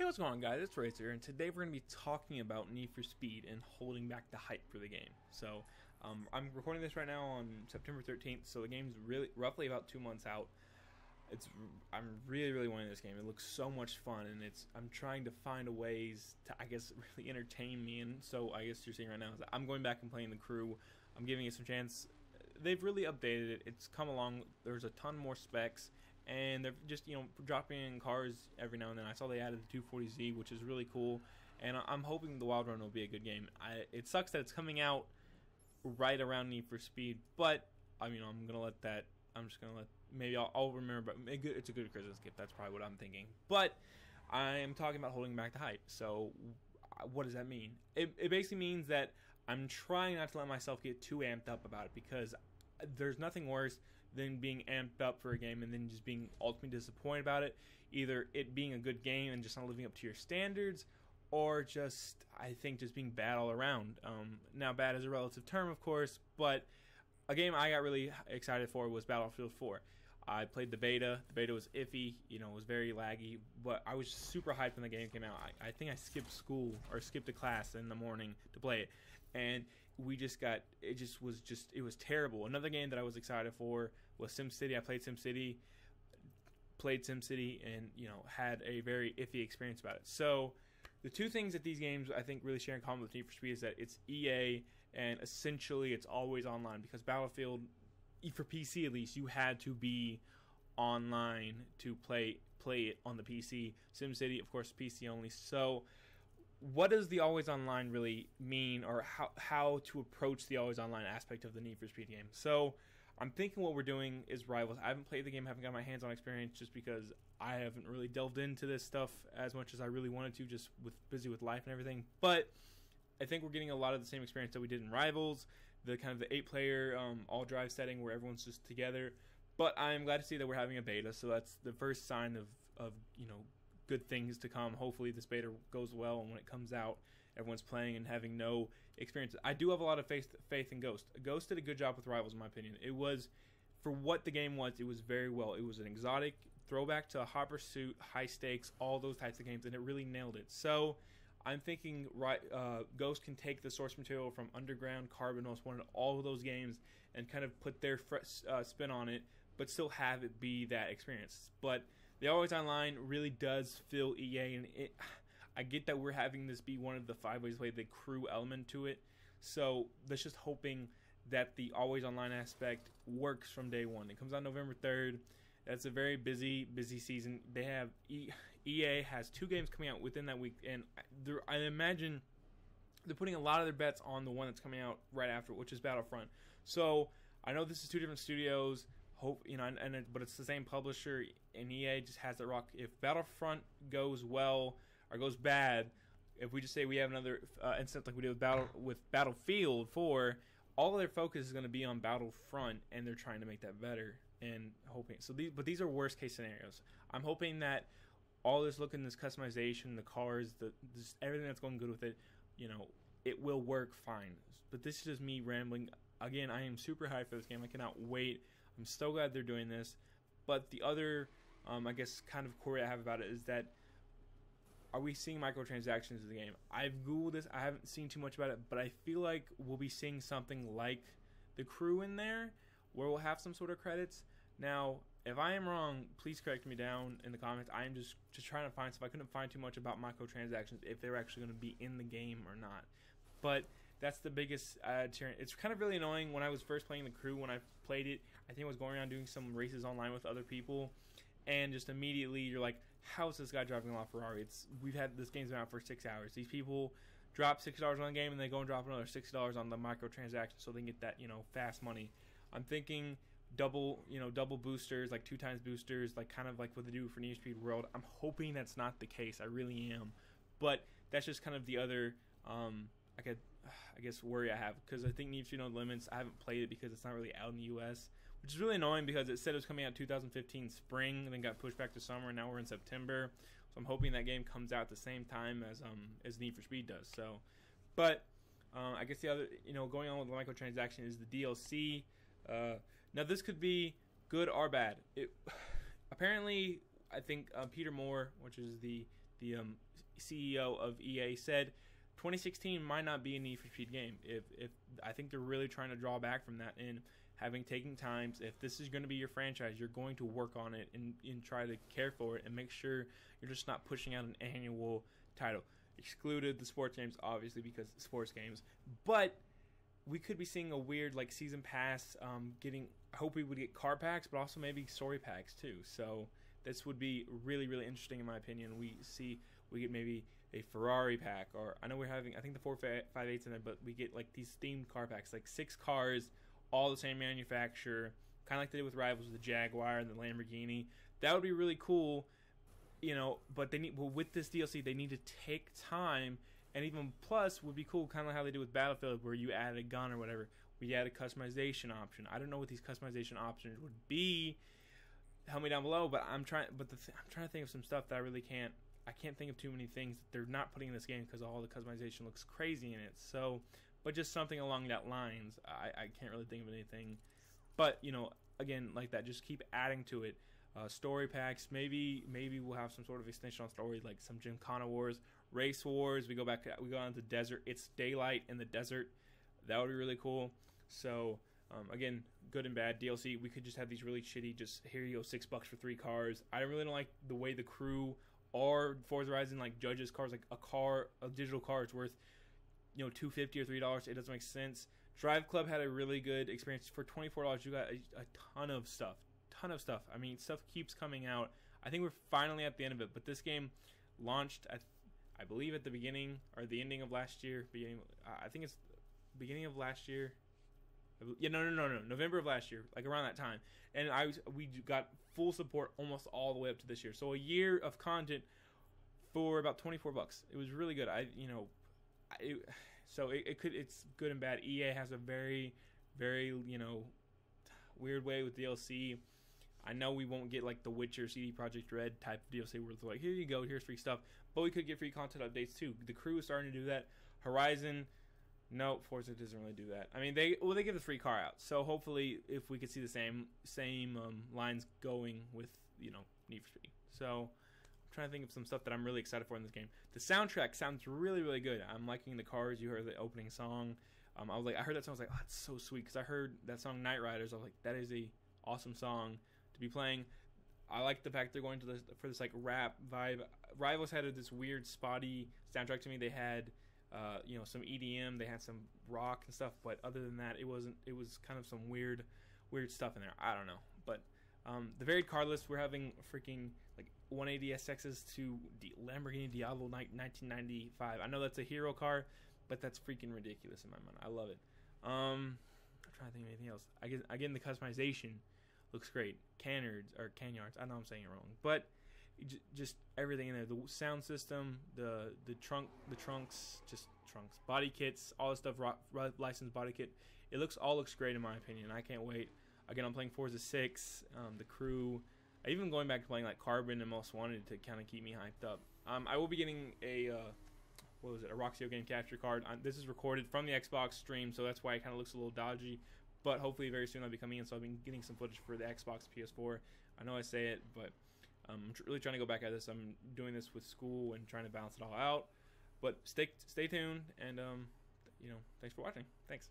what's going on, guys? It's Racer, and today we're going to be talking about Need for Speed and holding back the hype for the game. So, I'm recording this right now on September 13th, so the game's roughly about 2 months out. I'm really wanting this game. It looks so much fun, and I'm trying to find ways to, I guess, really entertain me. And so, I guess you're seeing right now is that I'm going back and playing the crew. I'm giving it some chance. They've really updated it. It's come along. There's a ton more specs. And they're just, dropping in cars every now and then. I saw they added the 240Z, which is really cool. And I'm hoping the Wild Run will be a good game. It sucks that it's coming out right around Need for Speed. But, I'm going to let that... I'm just going to let... Maybe I'll remember. But it's a good Christmas gift. That's probably what I'm thinking. But I am talking about holding back the hype. So what does that mean? It basically means that I'm trying not to let myself get too amped up about it. Because there's nothing worse than being amped up for a game and then just being ultimately disappointed about it. Either it being a good game and just not living up to your standards, or just, I think, just being bad all around. Now, bad is a relative term, of course, but a game I got really excited for was Battlefield 4. I played the beta. The beta was iffy, it was very laggy, but I was super hyped when the game came out. I think I skipped school or skipped a class in the morning to play it, and it was terrible. Another game that I was excited for was SimCity. I played SimCity, and had a very iffy experience about it. So the two things that these games I think really share in common with Need for Speed is that it's EA, and essentially it's always online, because Battlefield, for PC at least, you had to be online to play it on the PC. SimCity, of course, PC only. So what does the always online really mean, or how to approach the always online aspect of the Need for Speed game? So I'm thinking what we're doing is Rivals. I haven't played the game, haven't got my hands-on experience, just because I haven't really delved into this stuff as much as I really wanted to, just busy with life and everything. But I think we're getting a lot of the same experience that we did in Rivals, the kind of the 8-player all-drive setting where everyone's just together. But I'm glad to see that we're having a beta, so that's the first sign of good things to come. Hopefully this beta goes well, and when it comes out, everyone's playing and having no experience. I do have a lot of faith in Ghost. Ghost did a good job with Rivals, in my opinion. It was, for what the game was, it was very well. It was an exotic throwback to Hot Pursuit, high stakes, all those types of games, and it really nailed it. So I'm thinking Ghost can take the source material from Underground, Carbon, Most Wanted, all of those games, and kind of put their spin on it, but still have it be that experience. But the Always Online really does feel EA, and I get that we're having this be one of the 5 ways to play, the crew element to it. So that's just hoping that the Always Online aspect works from day one. It comes out November 3rd. That's a very busy season. They have EA has 2 games coming out within that week, and I imagine they're putting a lot of their bets on the one that's coming out right after, which is Battlefront. So I know this is 2 different studios. But it's the same publisher, and EA just has that rock. If Battlefront goes well or goes bad, if we just say we have another instance like we did with Battlefield 4, all of their focus is going to be on Battlefront, and they're trying to make that better and hoping. But these are worst case scenarios. I'm hoping that all this look and this customization, the cars, everything that's going good with it, it will work fine. But this is just me rambling. Again, I am super hyped for this game. I cannot wait. I'm so glad they're doing this. But the other, I guess, kind of query I have about it is that, are we seeing microtransactions in the game? I've Googled this. I haven't seen too much about it, but I feel like we'll be seeing something like the crew in there, where we'll have some sort of credits. Now, if I am wrong, please correct me down in the comments. I am just trying to find stuff. I couldn't find too much about microtransactions, if they're actually going to be in the game or not. But that's the biggest deterrent. It's kind of really annoying. When I was first playing the crew, when I played it, I think I was going around doing some races online with other people, and just immediately you're like, how is this guy driving a LaFerrari? This game's been out for 6 hours. These people drop $6 on a game, and they go and drop another $6 on the microtransaction so they can get that fast money. I'm thinking double boosters, like 2 times boosters, like kind of like what they do for Need for Speed World. I'm hoping that's not the case. I really am. But that's just kind of the other I guess worry I have, because I think Need for Speed No Limits, I haven't played it because it's not really out in the US, which is really annoying, because it said it was coming out 2015 spring and then got pushed back to summer, and now we're in September. So I'm hoping that game comes out at the same time as Need for Speed does. So, but I guess the other, going on with the microtransaction is the DLC. Now this could be good or bad. Apparently, I think Peter Moore, which is the CEO of EA, said 2016 might not be a Need for Speed game. If I think they're really trying to draw back from that and having taken times. If this is going to be your franchise, you're going to work on it and try to care for it and make sure you're just not pushing out an annual title. Excluded the sports games, obviously, because sports games, but we could be seeing a weird like season pass. I hope we would get car packs, but also maybe story packs too. So this would be really, really interesting in my opinion. We get maybe a Ferrari pack, or I know we're having, I think the 458's in there, but we get like these themed car packs, like 6 cars, all the same manufacturer, kind of like they did with Rivals with the Jaguar and the Lamborghini. That would be really cool, you know. But with this DLC, they need to take time, and even plus would be cool, kind of how they did with Battlefield, where you add a gun or whatever. We add a customization option. I don't know what these customization options would be. Tell me down below. But I'm trying to think of some stuff that I really can't. I can't think of too many things that they're not putting in this game because all the customization looks crazy in it. So, but just something along that lines. I can't really think of anything. But, you know, again, like that, just keep adding to it. Story packs. Maybe we'll have some sort of extension on story, like some Gymkhana Wars, Race Wars. We go on to desert. It's daylight in the desert. That would be really cool. So, again, good and bad DLC. We could just have these really shitty, just here you go, $6 for 3 cars. I really don't like the way the crew or Forza Horizon like judges cars. Like a digital car is worth, you know, $2.50 or $3. It doesn't make sense. Drive Club had a really good experience. For $24, you got a ton of stuff. I mean, stuff keeps coming out. I think we're finally at the end of it. But this game launched I believe at the beginning or the ending of last year. I think it's beginning of last year. Yeah, no, November of last year, like around that time. And we got full support almost all the way up to this year. So a year of content for about $24. It was really good. It's good and bad. EA has a very, very, you know, weird way with DLC. I know we won't get like the Witcher, CD Projekt Red type of DLC where it's like, here you go, here's free stuff. But we could get free content updates too. The crew is starting to do that. Horizon, no, Forza doesn't really do that. I mean, they give the free car out. So hopefully, if we could see the same lines going with, you know, Need for Speed. So I'm trying to think of some stuff that I'm really excited for in this game. The soundtrack sounds really, really good. I'm liking the cars. You heard the opening song. I heard that song. I was like, oh, it's so sweet, because I heard that song Night Riders. I was like, that is a awesome song to be playing. I like the fact they're going for this like rap vibe. Rivals had this weird spotty soundtrack to me. They had you know, some EDM, they had some rock and stuff, but other than that, it was kind of some weird stuff in there. I don't know. But the varied car list, we're having freaking like 180 SXs to Lamborghini Diablo 1995. I know that's a hero car, but that's freaking ridiculous in my mind. I love it. I'm trying to think of anything else. Again, the customization looks great. Canyards. I know I'm saying it wrong, but just everything in there. The sound system, the trunks, body kits, all this stuff. Licensed body kit. It all looks great in my opinion. I can't wait. Again, I'm playing Forza 6. The crew. Even going back to playing like Carbon and Most Wanted to kind of keep me hyped up. I will be getting a Roxio game capture card. This is recorded from the Xbox stream, so that's why it kind of looks a little dodgy. But hopefully very soon I'll be coming in, so I've been getting some footage for the Xbox, PS4. I know I say it, but I'm really trying to go back at this. I'm doing this with school and trying to balance it all out. But stay tuned, and you know, thanks for watching. Thanks.